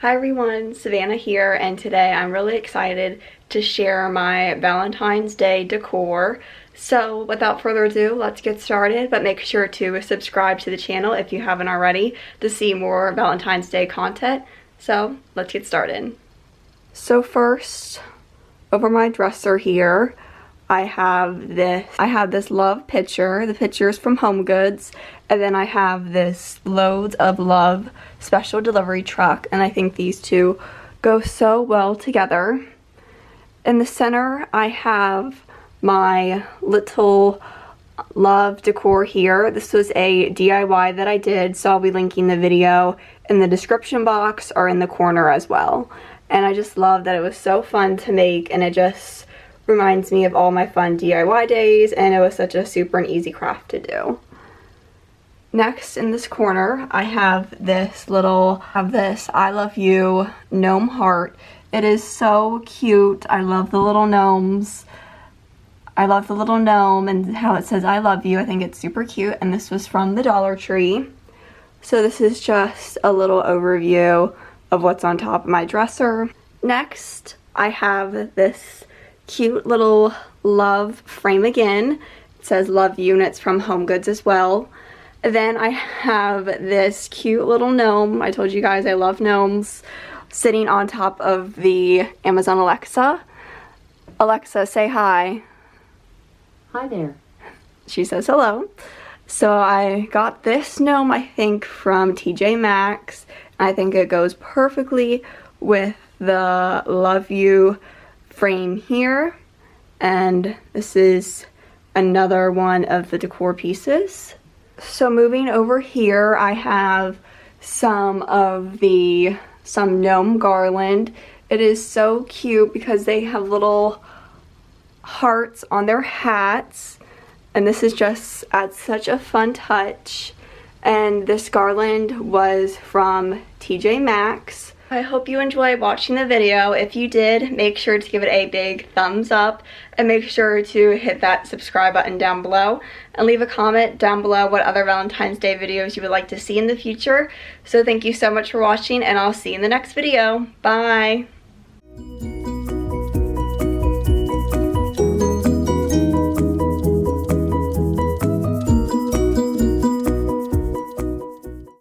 Hi everyone, Savannah here, and today I'm really excited to share my Valentine's Day decor. So without further ado, let's get started, but make sure to subscribe to the channel if you haven't already to see more Valentine's Day content. So let's get started. So first, over my dresser here, I have this love picture. The picture is from HomeGoods, and then I have this Loads of Love special delivery truck, and I think these two go so well together. In the center, I have my little love decor here. This was a DIY that I did, so I'll be linking the video in the description box or in the corner as well. And I just love that it was so fun to make, and it just reminds me of all my fun DIY days, and it was such a super and easy craft to do. Next, in this corner, I have this I love you gnome heart. It is so cute. I love the little gnomes. I love the little gnome and how it says I love you. I think it's super cute, and this was from the Dollar Tree. So this is just a little overview of what's on top of my dresser. Next, I have this cute little love frame again. It says love you, and it's from HomeGoods as well. Then I have this cute little gnome. I told you guys I love gnomes, sitting on top of the Amazon Alexa. Alexa, say hi. Hi there. She says hello. So I got this gnome, I think, from TJ Maxx. I think it goes perfectly with the love you frame here, and this is another one of the decor pieces. So moving over here, I have some gnome garland. It is so cute because they have little hearts on their hats, and this is just adds such a fun touch. And this garland was from TJ Maxx. I hope you enjoyed watching the video. If you did, make sure to give it a big thumbs up, and make sure to hit that subscribe button down below, and leave a comment down below what other Valentine's Day videos you would like to see in the future. So thank you so much for watching, and I'll see you in the next video. Bye!